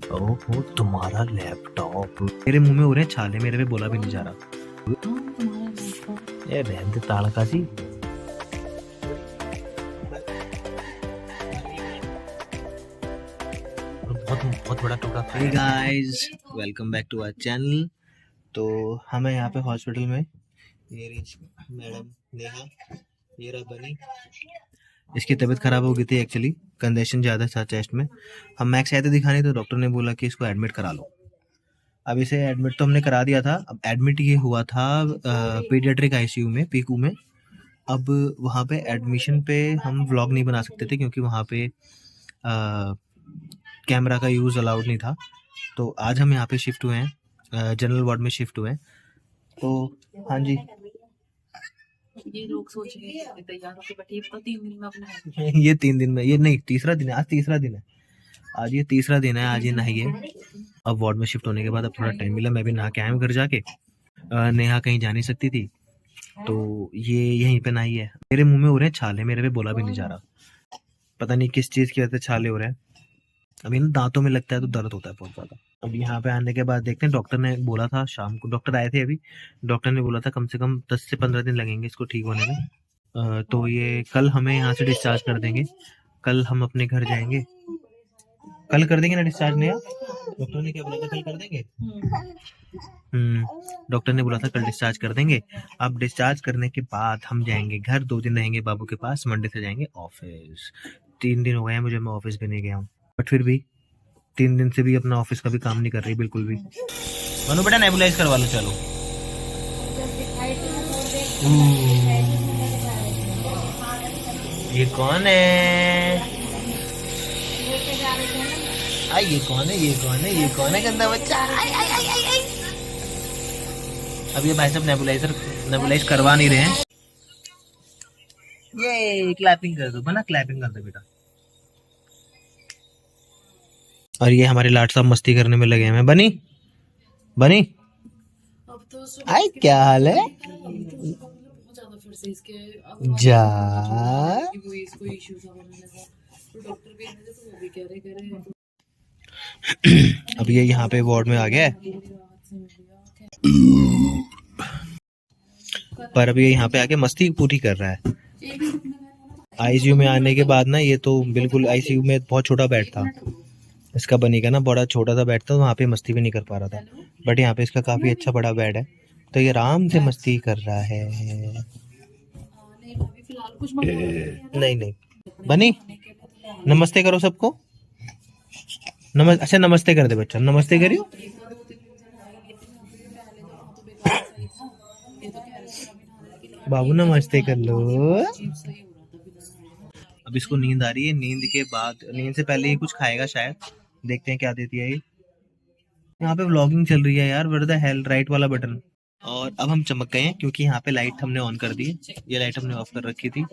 ओहो तुम्हारा लैपटॉप मेरे मुंह में हो रहे हैं छाले, मेरे पे बोला भी नहीं जा रहा। ये रहने दे ताड़का जी। बहुत बहुत बड़ा टुकड़ा। Hey guys, welcome back to our channel. तो हमें यहाँ पे हॉस्पिटल में ये मैडम नेहा, ये रहा बनी। इसकी तबीयत खराब हो गई थी एक्चुअली, कंजेशन ज़्यादा था चेस्ट में। हम मैक्स आए थे दिखाने, तो डॉक्टर ने बोला कि इसको एडमिट करा लो। अब इसे एडमिट तो हमने करा दिया था। अब एडमिट ये हुआ था पीडियाट्रिक आईसीयू में, पीकू में। अब वहाँ पे एडमिशन पे हम व्लॉग नहीं बना सकते थे क्योंकि वहाँ पे कैमरा का यूज़ अलाउड नहीं था। तो आज हम यहाँ पे शिफ्ट हुए हैं, जनरल वार्ड में शिफ्ट हुए हैं। तो हाँ जी, ये लोग सोच रहे हैं तैयार होके बैठे, तो 3 दिन में अपना ये 3 दिन में, ये नहीं तीसरा दिन है, आज तीसरा दिन है। आज ये तीसरा दिन है, आज ये नहाई है। अब वार्ड में शिफ्ट होने के बाद अब थोड़ा टाइम मिला, मैं भी नहा के आया हूँ घर जाके। नेहा कहीं जा नहीं सकती थी तो ये यहीं पे नहाई है। मेरे मुंह में हो रहे हैं छाले, मेरे पे बोला भी नहीं जा रहा। पता नहीं किस चीज़ की वजह से छाले हो रहे हैं। अभी ना दांतों में लगता है तो दर्द होता है बहुत ज़्यादा। अब यहाँ पे आने के बाद देखते हैं, डॉक्टर ने बोला था शाम को, डॉक्टर आए थे अभी, डॉक्टर ने बोला था कम से कम 10 से 15 दिन लगेंगे इसको ठीक होने में। तो ये कल हमें यहाँ से डिस्चार्ज कर देंगे। कल हम अपने घर जाएंगे। कल कर देंगे ना डिस्चार्ज? नहीं, डॉक्टर ने क्या बोला था, कल कर देंगे। डॉक्टर ने बोला था कल डिस्चार्ज कर देंगे। अब डिस्चार्ज करने के बाद हम जाएंगे घर, 2 दिन रहेंगे बाबू के पास, मंडे से जाएंगे ऑफिस। 3 दिन हो गए हैं मुझे, मैं ऑफिस भी नहीं गया हूँ, बट फिर भी 3 दिन से भी अपना ऑफिस का भी काम नहीं कर रही बिल्कुल भी। मनु बेटा नेबुलाइज करवा लो, चलो। ये कौन है? आई ये कौन है, ये कौन है, ये कौन है गंदा बच्चा? आई आई आई आई आई। अब ये भाई साहब नेबुलाइज करवा नहीं रहे हैं। ये क्लैपिंग कर दो, बना क्लैपिंग कर दो बेटा। और ये हमारे लाट साहब मस्ती करने में लगे हैं। बनी बनी, अब तो आई क्या हाल है? बहुत ज्यादा फिर से इसके जा वो इसको इश्यूज होने लगा, तो डॉक्टर भी आए थे तो वो भी कह रहे अब ये यहाँ पे वार्ड में आ गया है, पर अब ये यहाँ पे आके मस्ती पूरी कर रहा है। आईसीयू में आने के बाद ना, ये तो बिल्कुल आईसीयू में बहुत छोटा बेड था इसका, बनी का ना बड़ा छोटा सा बेड था, वहाँ पे मस्ती भी नहीं कर पा रहा था। बट यहाँ पे इसका काफी अच्छा बड़ा बेड है, तो ये आराम से मस्ती कर रहा है। नहीं नहीं बनी, नमस्ते करो सबको। अच्छा नमस्ते कर दे बच्चा, नमस्ते करियो। बाबू नमस्ते कर लो। अब इसको नींद आ रही है, नींद के बाद, नींद से पहले ये कुछ खाएगा शायद, देखते हैं क्या देती है ये। यहाँ पे व्लॉगिंग चल रही है यार, व्हाट द हेल, राइट वाला बटन। और अब हम चमक गए हैं क्योंकि यहाँ पे लाइट हमने ऑन कर दी है, ये लाइट हमने ऑफ कर रखी थी,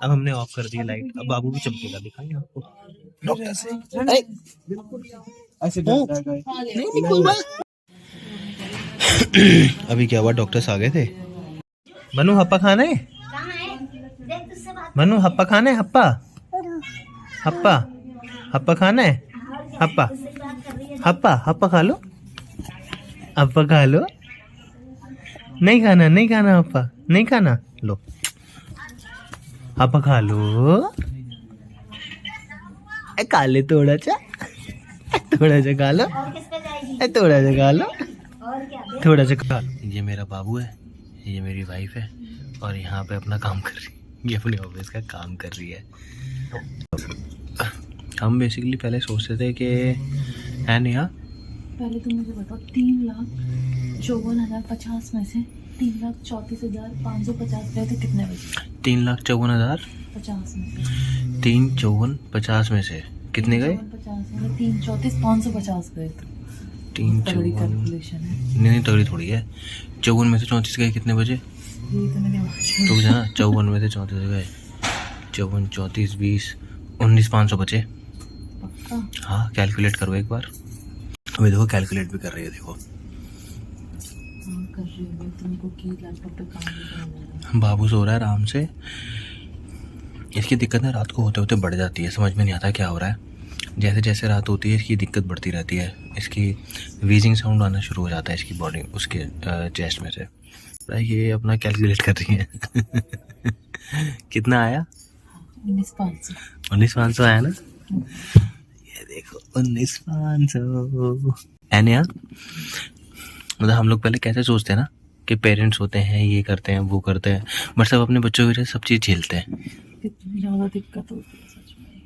अब हमने ऑफ कर दी है लाइट। अब बाबू भी चमकेगा, दिखाएंगे आपको डॉक्टर से। अभी क्या हुआ, डॉक्टर्स आ गए थे। मनु हप्पा खाना है, मनु हप्पा खाना है, हप्पा हप्पा हप्पा खाना है, हप्पा हप्पा हप्पा खा लो, हप्पा खा लो। नहीं खाना, नहीं खाना हप्पा, नहीं खाना, लो हप्पा खा लो। खा ले थोड़ा सा, थोड़ा सा खा लो, थोड़ा सा खा लो, थोड़ा सा खा लो। ये मेरा बाबू है, ये मेरी वाइफ है, और यहाँ पे अपना काम कर रही है, ये अपने ऑफिस का काम कर रही है। हम बेसिकली पहले सोचते थे कि है नहीं, हाँ पहले तुम मुझे बताओ, 3,54,050 में से 3,34,550 गए थे कितने बजे? 3,54,050 में 3,54,50 में से कितने गए? 3,34,550 गए थे। 3,54,, कैलकुलेशन है, नहीं तगड़ी थोड़ी है। 54 में से 34 गए कितने बजे? यही तो मैंने रुक जा, 54 में से 34 गए, 54, 34, 20, 19, 500 बचे। पक्का? हाँ कैलकुलेट करो एक बार। अभी देखो कैलकुलेट भी कर रही है, देखो कर रही हूँ तुमको की लैपटॉप पे काम भी करना है। बाबू सो रहा है आराम से। इसकी दिक्कत है रात को होते होते बढ़ जाती है, समझ में नहीं आता क्या हो रहा है। जैसे जैसे रात होती है इसकी दिक्कत बढ़ती रहती है, इसकी वीजिंग साउंड आना शुरू हो जाता है इसकी बॉडी उसके चेस्ट में से। ये अपना कैलकुलेट कर रही है कितना आया? 19,500। 19,500 आया ना? ये देखो 19,500। एनिया, मतलब हम लोग पहले कैसे सोचते हैं ना कि पेरेंट्स होते हैं, ये करते हैं वो करते हैं, बट सब अपने बच्चों की वजह से सब चीज़ झेलते हैं कितनी ज्यादा दिक्कत होती है सच में।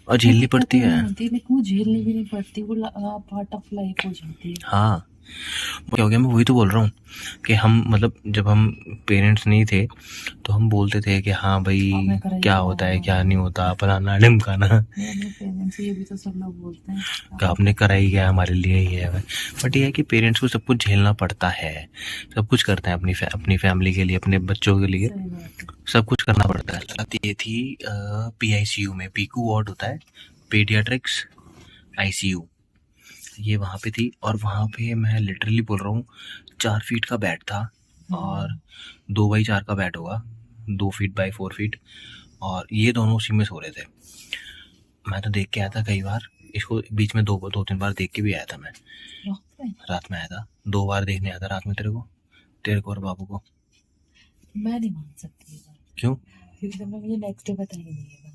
और झेलनी पड़ती है। लेकिन वो झेलनी भी नहीं पड़ती, वो पार्ट ऑफ लाइफ हो जाती है। हाँ, क्या हो गया, मैं वही तो बोल रहा हूँ कि हम मतलब जब हम पेरेंट्स नहीं थे तो हम बोलते थे कि हाँ भाई क्या होता है क्या नहीं होता, फलाना ढिमकाना, पेरेंट्स ये भी तो सब लोग बोलते हैं कि आपने करा ही गया हमारे लिए ही है। बट ये है कि पेरेंट्स को सब कुछ झेलना पड़ता है, सब कुछ करते हैं अपनी फैमिली के लिए, अपने बच्चों के लिए सब कुछ करना पड़ता है। ये थी PICU में, पीकू वार्ड होता है, पीडियाट्रिक्स ICU, ये वहाँ पे थी। और वहाँ पे मैं लिटरली बोल रहा हूँ 4 फीट का बेड था और 2x4 का बेड होगा, 2 फीट बाई 4 फीट, और ये दोनों उसी में सो रहे थे। मैं तो देख के आया था कई बार इसको, बीच में 2-3 बार देख के भी आया था मैं, रात में आया था, 2 बार देखने आया था रात में तेरे को और बाबू को। मैं नहीं मान सकती। क्यों? क्योंकि तुमने मुझे नेक्स्ट डे बताई नहीं है।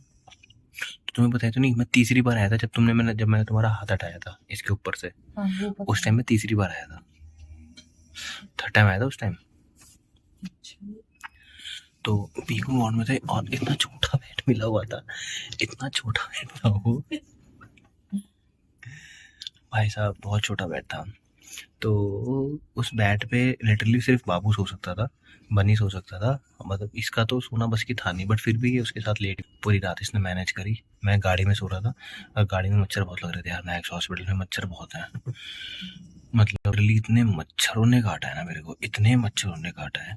तुम्हें बताया तो नहीं, मैं तीसरी बार आया था जब मैंने तुम्हारा हाथ हटाया था इसके ऊपर से। हाँ, उस टाइम मैं तीसरी बार आया था, थर्ड टाइम आया था उस टाइम। तो पीकू वार्ड में थे और इतना छोटा बेड मिला हुआ था, इतना छोटा बेड था वो भाई साहब, बहुत छोटा बेड था। तो उस बेड पे लिटरली सिर्फ बाबू सो सकता था, बनी सो सकता था, मतलब इसका तो सोना बस की था नहीं, बट फिर भी ये उसके साथ लेट पूरी रात इसने मैनेज करी। मैं गाड़ी में सो रहा था और गाड़ी में मच्छर बहुत लग रहे थे यार, मैक्स हॉस्पिटल में मच्छर बहुत हैं, मतलब लिटरली इतने मच्छरों ने काटा है ना मेरे को, इतने मच्छरों ने काटा है,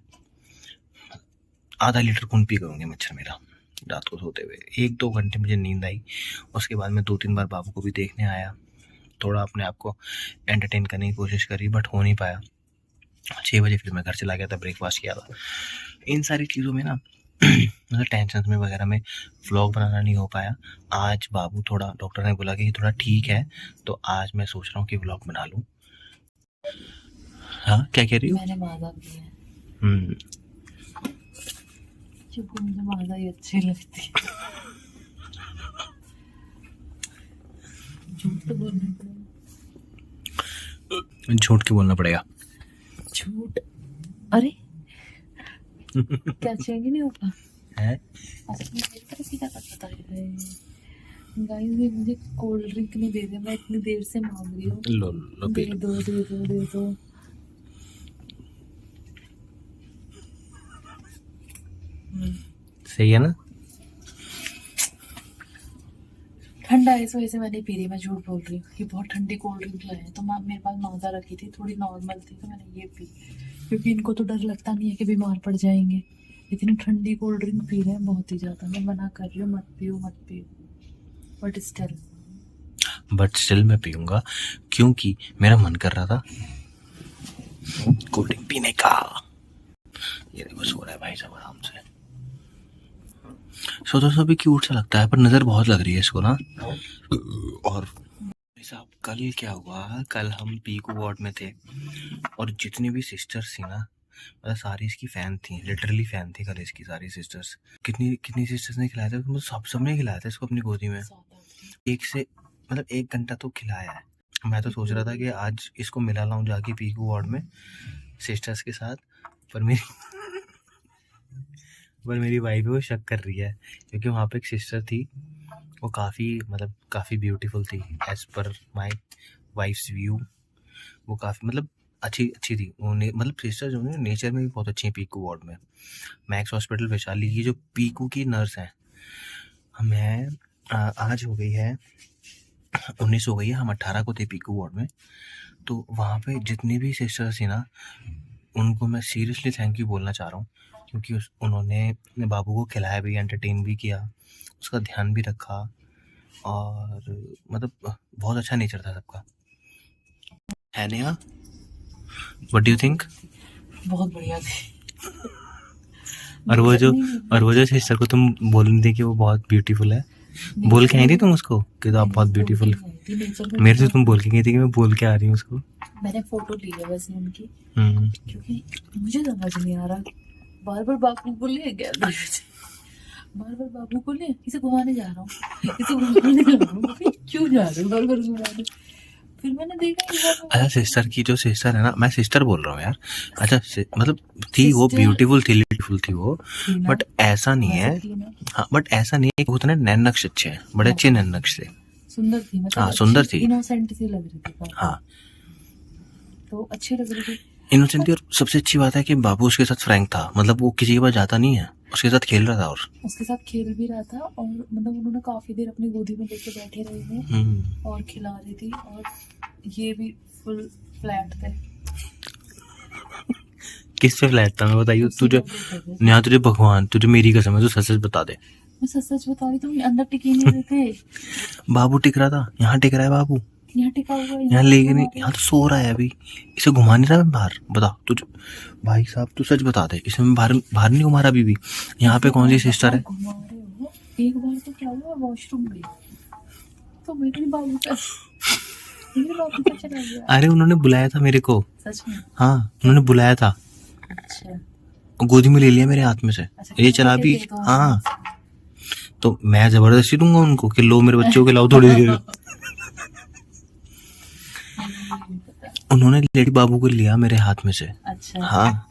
आधा लीटर खून पी गए मच्छर मेरा रात को सोते हुए। 1-2 घंटे मुझे नींद आई, उसके बाद मैं 2-3 बार बाबू को भी देखने आया, थोड़ा अपने आप को एंटरटेन करने की कोशिश करी, बट हो नहीं पाया। 6 बजे फिर मैं घर चला गया था, ब्रेकफास्ट किया था। इन सारी चीज़ों में ना मतलब टेंशन में वगैरह में व्लॉग बनाना नहीं हो पाया। आज बाबू थोड़ा, डॉक्टर ने बोला कि ये थोड़ा ठीक है, तो आज मैं सोच रहा हूँ कि व्लॉग बना लूँ। हाँ, क्या कह रही हो? मैंने माजा किया है क्योंकि मुझे माजा ही अच्छी लगती है। झूठ तो बोलना पड़ेगा, झूठ क्यों बोलना पड़ेगा? झूठ, अरे क्या चाहिए नहीं होगा है? गाइस ये मुझे कोल्ड ड्रिंक नहीं दे रहे, मैं इतनी देर से मांग रही हूँ, लो दे दो। सही है ना? ठंडा है इस वजह से मैंने पी रही, मैं झूठ बोल रही हूँ। ये बहुत ठंडी कोल्ड ड्रिंक लाए हैं, तो मेरे पास माजा रखी थी, थोड़ी नॉर्मल थी, तो मैंने ये पी, क्योंकि इनको तो डर लगता नहीं है कि बीमार पड़ जाएंगे। इतनी ठंडी कोल्ड ड्रिंक पी रहे हैं बहुत ही ज्यादा। मैं मना कर रही हूँ मत पियो, बट स्टिल मैं पीऊंगा क्योंकि मेरा मन कर रहा था कोल्ड ड्रिंक पीने का। ये देखो सो रहा है भाई साहब आराम से, सो तो भी क्यूट सा लगता है, पर नजर बहुत लग रही है इसको ना। और भाई साहब कल क्या हुआ, कल हम पीकू वार्ड में थे और जितनी भी सिस्टर्स थी ना, मतलब सारी इसकी फैन थी, लिटरली फैन थी कल इसकी सारी सिस्टर्स। कितनी सिस्टर्स ने खिलाया था, मतलब सबने खिलाया था इसको अपनी गोदी में, 1 घंटा तो खिलाया है। मैं तो सोच रहा था कि आज इसको मिला लाऊं जाके पीकू वार्ड में सिस्टर्स के साथ, पर मेरी वाइफ वो शक कर रही है, क्योंकि वहाँ पे एक सिस्टर थी, वो काफ़ी ब्यूटीफुल थी as per my wife's view. वो काफ़ी अच्छी थी वो, मतलब सिस्टर जो है नेचर में भी बहुत अच्छी हैं पीकू वार्ड में। मैक्स हॉस्पिटल वैशाली की जो पीकू की नर्स हैं, हमें आज हो गई है 19 हो गई है, हम 18 को थे पीकू वार्ड में। तो वहाँ पे जितनी भी सिस्टर्स थी ना, उनको मैं सीरियसली थैंक यू बोलना चाह रहा हूँ, क्योंकि उन्होंने अपने बाबू को खिलाया भी, एंटरटेन भी किया, उसका ध्यान भी रखा, और मतलब बहुत अच्छा नेचर था सबका। है Neha, what do you think? बहुत बढ़िया थी। और वो जो सिस्टर को तुम बोल रही थी कि वो बहुत ब्यूटीफुल है, बोल के आई थी तुम उसको कि तो आप बहुत ब्यूटीफुल। मेरे से तुम बोल के गई थी कि मैं बोल के आ रही हूँ उसको। मैंने फोटो ली है वैसे उनकी, हम्म। क्योंकि मुझे समझ नहीं आ रहा, बार बार बाबू को ले गया, बार बार बाबू को ले, इसे घुमाने जा रहा हूँ, इसे घुमाने जा रहा हूँ, क्यों जा रहे हो बार बार घुमाने। फिर मैंने देखा कि बार अच्छा सिस्टर की जो सिस्टर है ना, मैं सिस्टर बोल रहा हूँ यार। अच्छा मतलब थी वो ब्यूटीफुल थी वो, थी ना, बट ऐसा नहीं है। वैसे थी ना, हाँ बट ऐसा नहीं है कि उतने नैन नक्श अच्छे हैं, बड़े अच्छे नैन नक्श थे। सुंदर थी, मतलब हाँ सुंदर थी। इनोसेंट सी लग रही थी काफी। हाँ तो अच्छी लग रही थी। इनोसेंट थी, और सबसे अच्छी बात है कि बाबू उसके साथ फ्रैंक था, मतलब वो किसी के पास जाता नहीं है, उसके साथ खेल रहा था। और उसके साथ खेल भी रहा था, और मतलब उन्होंने काफी देर अपनी गोदी में लेके बैठे रहे हैं और खिला रही थी, और ये भी फुल फ्लैट थे। किस पे फ्लैट था मैं बताइए उसी तुझे। पे बैठे थे। यहाँ तुझे भगवान, तुझे मेरी कसम है, तू सच सच बता दे। मैं सच सच बता रही, तुम अंदर टिके नहीं रहे थे। बाबू टिक रहा था, यहाँ टिक रहा है बाबू, यहाँ टिका हुआ है, यहाँ लेके नहीं, यहाँ तो सो रहा है अभी। इसे घुमा नहीं रहा मैं बाहर, बता तुझे। भाई साहब तू सच बता दे, इसे मैं बाहर बाहर नहीं घुमा रहा अभी भी। यहाँ पे कौन सी सिस्टर है? घुमा रहे हो। एक बार तो क्या हुआ, वॉशरूम गई तो मेरे बाबू का चला गया। अरे उन्होंने बुलाया था मेरे को। सच में? हाँ उन्होंने बुलाया था, अच्छा गोदी में ले लिया मेरे हाथ में से। अच्छा, ये चला भी। दे दो। हाँ तो मैं जबरदस्ती दूंगा उनको कि लो मेरे बच्चों के लाओ थोड़ी देर। उन्होंने लेडी बाबू को लिया मेरे हाथ में से। अच्छा हाँ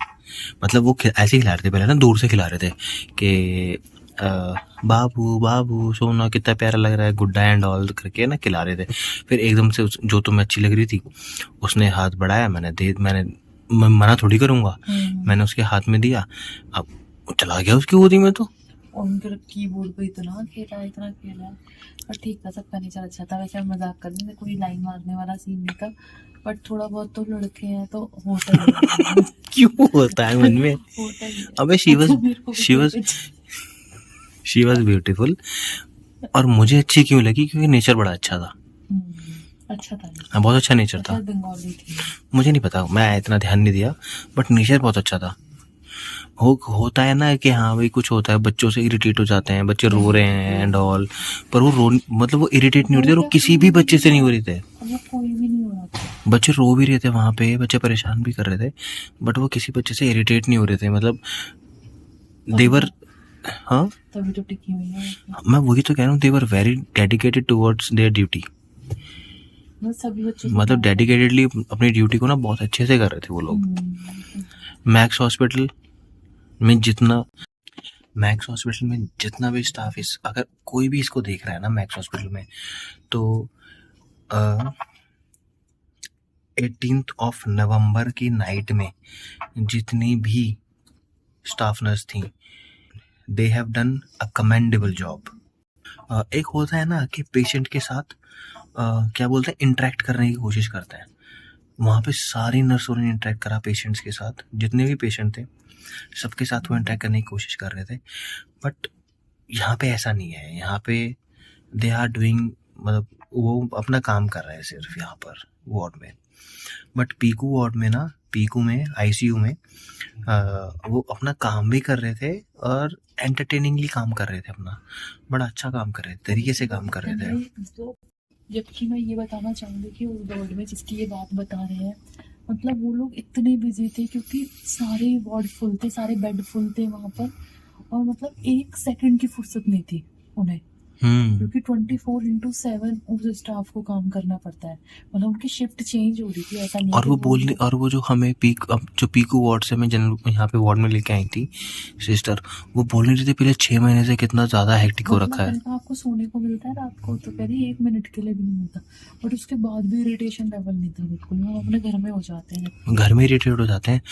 मतलब वो ऐसे ही खिला रहे थे पहले ना, दूर से खिला रहे थे कि बाबू बाबू सोना कितना प्यारा लग रहा है, गुड्डा एंड ऑल करके ना खिला रहे थे। फिर एकदम से जो तुम्हें अच्छी लग रही थी उसने हाथ बढ़ाया, मैं मना थोड़ी करूंगा, मैंने उसके हाथ में दिया, अब चला गया उसकी गोदी में। तो और उनके कीबोर्ड पे इतना खेला, और ठीक था, सबका नेचर अच्छा था। वैसे हम मजाक कर रहे थे, कोई लाइन मारने वाला सीन नहीं था, बट थोड़ा बहुत तो लड़के हैं तो होता ही है। क्यों होता है मन में? होता ही है। अबे शी वाज ब्यूटीफुल, और मुझे अच्छी क्यों लगी? क्योंकि नेचर बड़ा अच्छा था। अच्छा था, हाँ बहुत अच्छा नेचर था। बंगाली थी। मुझे नहीं पता, मैं इतना ध्यान नहीं दिया, बट नेचर बहुत अच्छा था। होता है ना कि हाँ भाई कुछ होता है, बच्चों से इरिटेट हो जाते हैं, बच्चे रो रहे हैं एंड ऑल, पर मतलब वो इरिटेट नहीं हो रहे थे, और किसी भी बच्चे से नहीं हो रहे थे। कोई भी नहीं हो रहा था। बच्चे रो भी रहे थे वहां पे, बच्चे परेशान भी कर रहे थे, बट वो किसी बच्चे से इरिटेट नहीं हो रहे थे, मतलब देवर। हाँ तभी तो टिकी हुई है। मैं वही तो कह रहा हूँ, they're very dedicated towards their duty. सभी बच्चे मतलब डेडिकेटेडली अपनी ड्यूटी को ना बहुत अच्छे से कर रहे थे वो लोग। मैक्स हॉस्पिटल में जितना भी स्टाफ, अगर कोई भी इसको देख रहा है ना मैक्स हॉस्पिटल में, तो 18th ऑफ नवंबर की नाइट में जितनी भी स्टाफ नर्स थी, they have done a commendable job. एक होता है ना कि पेशेंट के साथ क्या बोलते हैं, इंटरेक्ट करने की कोशिश करते हैं, वहाँ पे सारी नर्सों ने इंटरेक्ट करा पेशेंट्स के साथ, जितने भी पेशेंट थे सबके साथ वो इंटरेक्ट करने की कोशिश कर रहे थे। बट यहाँ पे ऐसा नहीं है, यहाँ पे दे आर डूइंग, मतलब वो अपना काम कर रहे हैं सिर्फ यहाँ पर वार्ड में। बट पीकू में आईसीयू में वो अपना काम भी कर रहे थे, और एंटरटेनिंगली काम कर रहे थे अपना, बड़ा अच्छा काम कर रहे थे, तरीके से काम कर रहे थे। जबकि मैं ये बताना चाहूँगी कि उस वार्ड में जिसकी ये बात बता रहे हैं, मतलब वो लोग इतने बिजी थे, क्योंकि सारे वार्ड फुल थे, सारे बेड फुल थे वहाँ पर, और मतलब एक सेकंड की फुर्सत नहीं थी उन्हें, क्योंकि 24/7 उस स्टाफ को काम करना पड़ता है, मतलब उनकी शिफ्ट चेंज हो रही थी, ऐसा नहीं। और वो जो हमें जो पीकू वार्ड से मैं जनरल यहाँ पे वार्ड में लेके आई थी सिस्टर, वो बोल नहीं रही थी पिछले 6 महीने से कितना ज्यादा हेक्टिक हो रखा है। आपको सोने को मिलता है रात को, तो कह रही 1 मिनट के लिए भी नहीं मिलता, बट उसके बाद भी इरिटेशन लेवल नहीं था बिल्कुल, हम अपने घर में हो जाते हैं, घर में इरिटेट हो जाते हैं।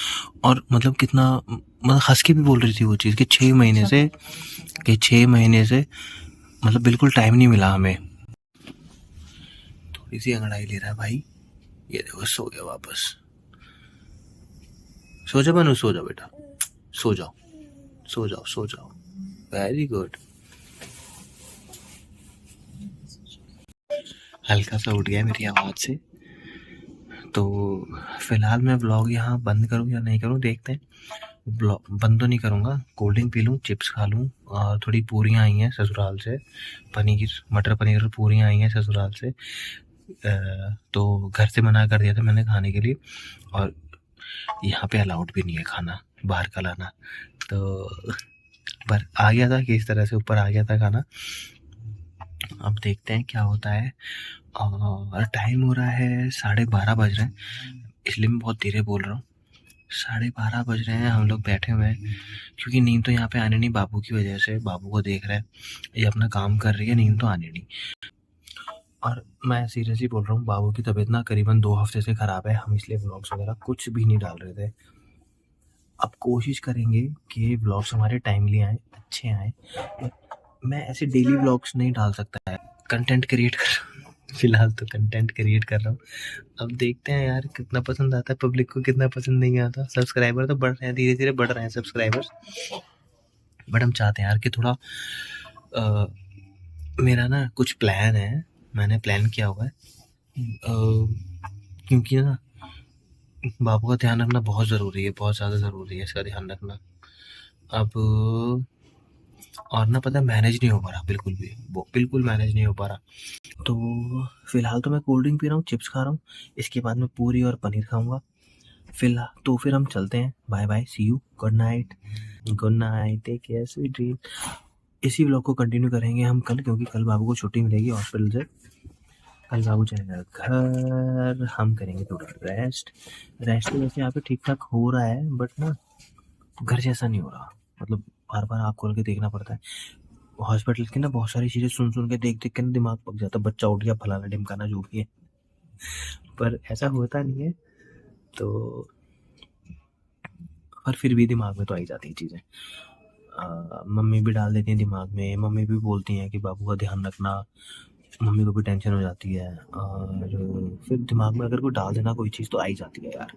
और मतलब कितना, मतलब हंस के भी बोल रही थी वो चीज़ कि 6 महीने से मतलब बिल्कुल टाइम नहीं मिला हमें। थोड़ी सी अंगड़ाई ले रहा है भाई, ये देखो सो गया वापस। सो जा बनू, सो जाओ बेटा, सो जाओ। Very good. हल्का सा उठ गया मेरी आवाज से, तो फिलहाल मैं व्लॉग यहाँ बंद करूँ या नहीं करूँ देखते हैं। ब्लॉग बंद तो नहीं करूँगा, कोल्ड ड्रिंक पी लूँ, चिप्स खा लूँ और थोड़ी पूरियाँ आई हैं ससुराल से, पनीर मटर पनीर और पूरियाँ आई हैं ससुराल से। तो घर से मना कर दिया था मैंने खाने के लिए, और यहाँ पे अलाउड भी नहीं है खाना बाहर का लाना, तो पर आ गया था कि इस तरह से ऊपर आ गया था खाना। अब देखते हैं क्या होता है। और टाइम हो रहा है 12:30 बज रहे हैं, इसलिए मैं बहुत धीरे बोल रहा हूँ। 12:30 बज रहे हैं, हम लोग बैठे हुए हैं क्योंकि नींद तो यहाँ पे आने नहीं, बाबू की वजह से। बाबू को देख रहे हैं, ये अपना काम कर रही है, नींद तो आने नहीं। और मैं सीरियसली बोल रहा हूँ, बाबू की तबीयत ना करीबन 2 हफ्ते से ख़राब है, हम इसलिए व्लॉग्स वगैरह कुछ भी नहीं डाल रहे थे। अब कोशिश करेंगे कि व्लॉग्स हमारे टाइमली आएँ, अच्छे आएँ। मैं ऐसे डेली व्लॉग्स नहीं डाल सकता है, कंटेंट क्रिएट कर फिलहाल तो कंटेंट क्रिएट कर रहा हूँ। अब देखते हैं यार कितना पसंद आता है, पब्लिक को कितना पसंद नहीं आता। सब्सक्राइबर तो बढ़ रहे हैं, धीरे धीरे बढ़ रहे हैं सब्सक्राइबर्स, बट हम चाहते हैं यार कि थोड़ा मेरा ना कुछ प्लान है, मैंने प्लान किया हुआ है। क्योंकि ना बाबू का ध्यान रखना बहुत ज़रूरी है, बहुत ज़्यादा ज़रूरी है इसका ध्यान रखना। अब और ना पता है मैनेज नहीं हो पा रहा, बिल्कुल भी वो बिल्कुल मैनेज नहीं हो पा रहा। तो फिलहाल तो मैं कोल्ड ड्रिंक पी रहा हूँ, चिप्स खा रहा हूँ, इसके बाद मैं पूरी और पनीर खाऊंगा। फिलहाल तो फिर हम चलते हैं, bye bye, see you, good night, take care, sweet dream. इसी व्लॉग को कंटिन्यू करेंगे हम कल, क्योंकि कल बाबू को छुट्टी मिलेगी हॉस्पिटल से। कल बाबू चलेगा घर, हम करेंगे थोड़ा रेस्ट तो वैसे यहाँ पे ठीक ठाक हो रहा है, बट ना घर जैसा नहीं हो रहा, मतलब बार बार आँख खोल के देखना पड़ता है। हॉस्पिटल की ना बहुत सारी चीज़ें सुन सुन के देख देख के ना दिमाग पक जाता है, बच्चा उठ गया, फलाना ढिमकाना जो भी है, पर ऐसा होता नहीं है। तो पर फिर भी दिमाग में तो आई जाती हैं चीज़ें। मम्मी भी डाल देती हैं दिमाग में, मम्मी भी बोलती हैं कि बाबू का ध्यान रखना, मम्मी को भी टेंशन हो जाती है, और फिर दिमाग में अगर कोई डाल देना कोई चीज़ तो आई जाती है यार।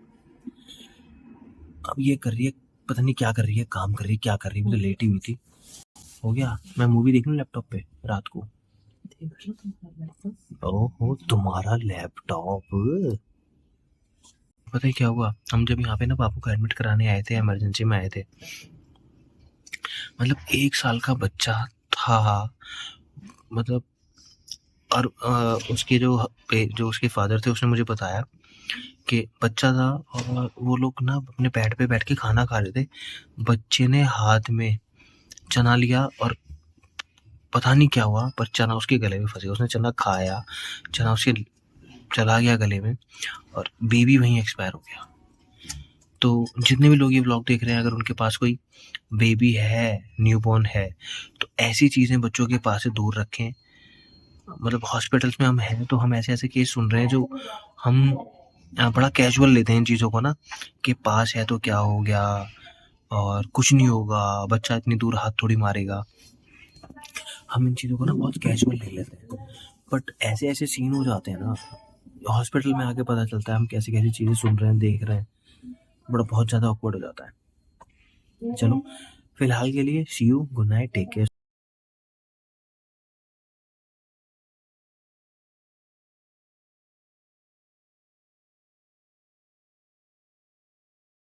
अब ये कर रही है, पता नहीं क्या कर रही है, काम कर रही है, क्या कर रही है, वो तो लेटी हुई थी। हो गया, मैं मूवी देख लूँ लैपटॉप पे रात को। ओहो, तुम्हारा लैपटॉप। पता है क्या हुआ, हम जब यहाँ पे ना बाबू को एडमिट कराने आए थे, इमरजेंसी में आए थे, मतलब 1 साल का बच्चा था, मतलब। और उसके जो उसके फादर थे, उसने मुझे बताया कि बच्चा था और वो लोग ना अपने बेड पे बैठ के खाना खा रहे थे, बच्चे ने हाथ में चना लिया और पता नहीं क्या हुआ, पर चना उसके गले में फंस गया, उसने चना खाया, चना उसके चला गया गले में, और बेबी वहीं एक्सपायर हो गया। तो जितने भी लोग ये व्लॉग देख रहे हैं, अगर उनके पास कोई बेबी है, न्यूबॉर्न है, तो ऐसी चीज़ें बच्चों के पास से दूर रखें। मतलब हॉस्पिटल्स में हम हैं तो हम ऐसे केस सुन रहे हैं जो हम बड़ा कैजुअल लेते हैं इन चीज़ों को ना, कि पास है तो क्या हो गया और कुछ नहीं होगा, बच्चा इतनी दूर हाथ थोड़ी मारेगा। हम इन चीज़ों को ना बहुत कैजुअल ले लेते हैं, बट ऐसे सीन हो जाते हैं ना, हॉस्पिटल में आके पता चलता है हम कैसी कैसी चीज़ें सुन रहे हैं, देख रहे हैं, बड़ा बहुत ज़्यादा ऑकवर्ड हो जाता है। चलो फिलहाल के लिए see you, good night, take care.